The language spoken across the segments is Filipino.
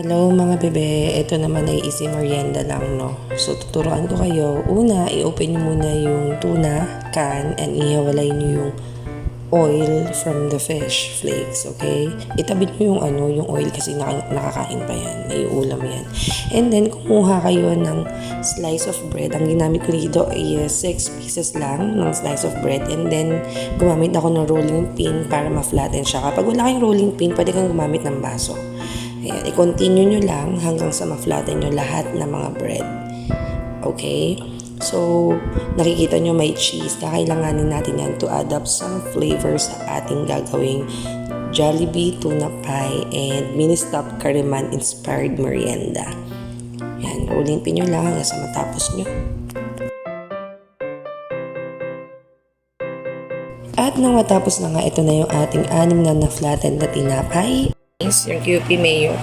Hello mga bebe, ito naman ay easy merienda lang no. So tuturuan ko kayo. Una, i-open nyo muna yung tuna can and ihiwalay nyo yung oil from the fish flakes, okay? Itabi nyo yung oil kasi nakakain pa yan, naiulam yan. And then kumuha kayo ng slice of bread. Ang ginamit ko dito ay 6 pieces lang ng slice of bread and then gumamit ako ng rolling pin para ma-flatten siya. Kapag wala kayong rolling pin, pwede kang gumamit ng baso. Ayan, i-continue nyo lang hanggang sa ma-flatten nyo lahat ng mga bread. Okay? So, nakikita nyo may cheese. Kakailanganin natin yan to add up some flavor sa ating gagawing Jollibee tuna pie and mini-stop Kariman inspired merienda. Yan, rolling pin nyo lang hanggang sa matapos nyo. At nang matapos na nga, ito na yung ating 6 na na-flatten na tinapay. Yung QP mayo.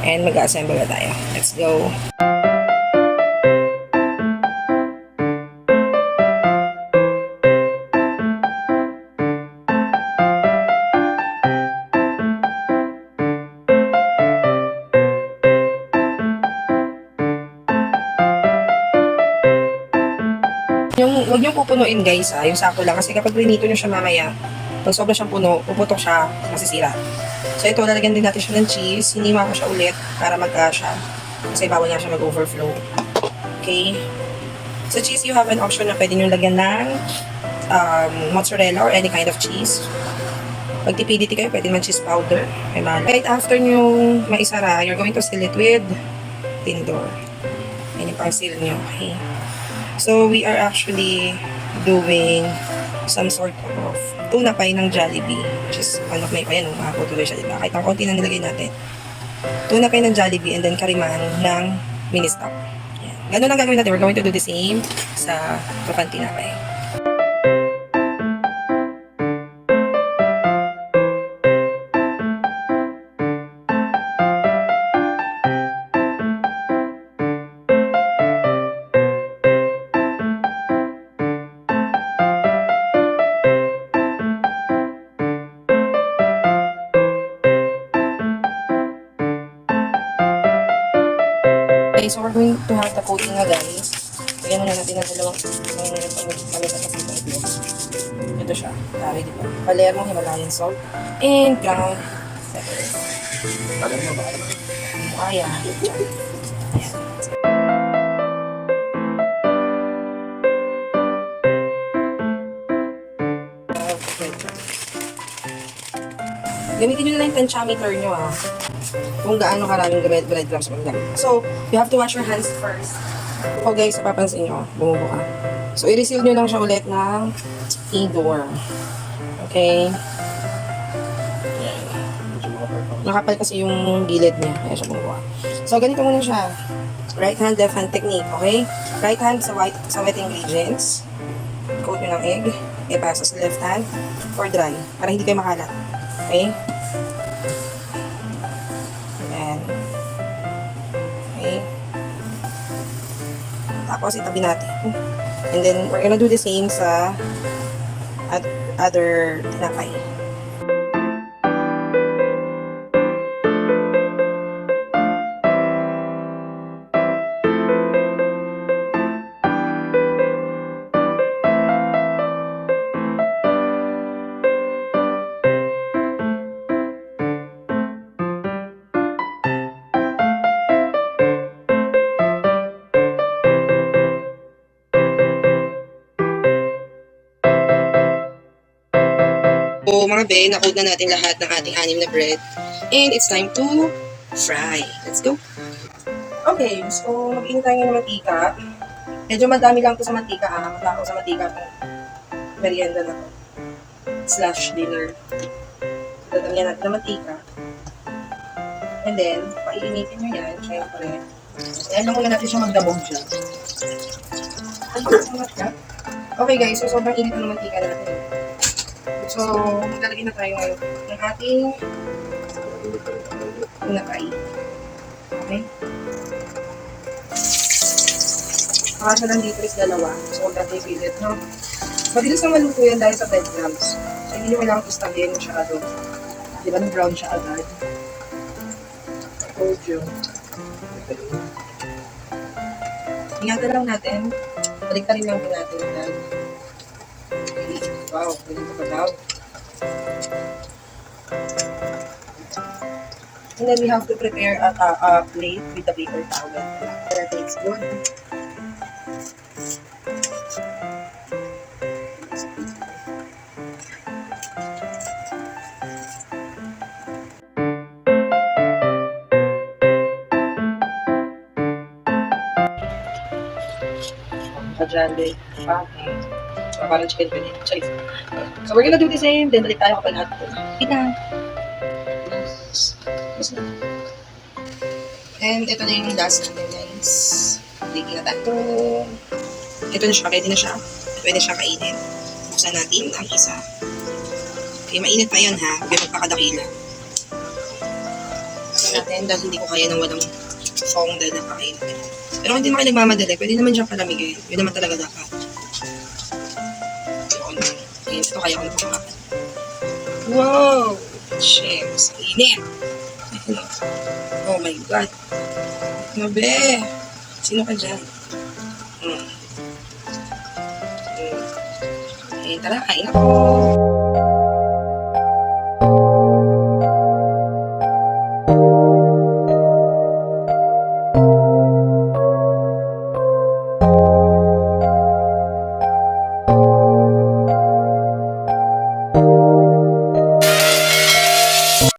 And mag-assemble na tayo. Let's go! Huwag niyong pupunuin guys yung sakto lang kasi kapag rinito niyo siya mamaya, pag sobra siyang puno, puputok siya, masisira. So ito, lalagyan din natin siya ng cheese, hinima ko siya ulit para magkasya kasi bawal nga siya mag-overflow. Okay? Sa cheese, you have an option na pwede nyo lagyan ng mozzarella or any kind of cheese. Pag tipidity kayo, pwede naman cheese powder. Right after nyo maisara, you're going to seal it with Tindor. Yan yung pang-seal nyo. Okay? So, we are actually doing some sort of tuna pie ng Jollibee. Which is, one of my, ayan, makakutuloy siya, diba? Kahit ang konti na nilagay natin. Tuna pie ng Jollibee and then kariman ng mini-stop. Ganun lang gagawin natin. We're going to do the same sa Tukan Tinapay. Okay, so we're going to have the coating na guys. Lagyan muna natin ng dalawang ito siya. Tari, di ba? Palermo, Himalayan salt, and ground pepper. Palermo ba? Kaya. Gamitin nyo na lang yung tensiometer nyo kung gaano karaming breadcrumbs mo lang. So, you have to wash your hands first. O guys, papansin nyo, bumubuka. So, i-reseal nyo lang siya ulit ng Tindor. Okay? Nakapal kasi yung gilid niya. Kaya siya bumubuka. So, ganito muna siya. Right hand, left hand technique. Okay? Right hand sa wet ingredients. Coat nyo ng egg. Ipasa sa left hand for dry. Para hindi kayo makalat. Okay? Okay. Tapos itabi natin. And then we're gonna do the same sa other tinapay. So, mga be, na-coat na natin lahat ng ating 6 na bread. And it's time to fry. Let's go! Okay, so mag-init tayo ng mantika. Medyo madami lang to sa mantika Madami ko sa mantika itong merienda na to. / dinner. So, dadamihan natin ng mantika. And then, paiinitin nyo yan, syempre. Ayan lang muna natin siya magdabog siya. Okay guys, so sobrang init ng mantika natin. So, maglalagay na tayo ngayon ng ating tuna pie. Okay? Pakasya lang dito is 2. So, huwag natin pilit, no? Mabilis na maluto yan dahil sa breadcrumbs. So, hindi nyo kailangan istabihin masyado. Di ba, brown siya agad. So, told you. Ingatan lang natin. Balik rin lang po natin yan. Wow, ganito pa daw. And then we have to prepare a plate with the paper towel. That tastes good. Kajali. Okay. So, parang chicken pinito. Charis. So, we're gonna do the same. Then, balik tayo kapag natin. Kita. And ito na yung last natin, guys. Baking na tayo. Ito na siya. Ready na siya. Pwede siya kainin. Buksan natin ang isa. Okay, mainit pa yun, ha? Huwag yung magpakadakila. Buksan natin dahil hindi ko kaya ng walang foam dahil napakainit. Pero kung hindi naman kayo nagmamadali, pwede naman siyang palamigin. Yun naman talaga dapat. Yun. Okay, ito kaya ko napapakakan. Wow! Cheers. Init! Oh my God. Mabe! Sino ka dyan? Okay, tara, kain ako.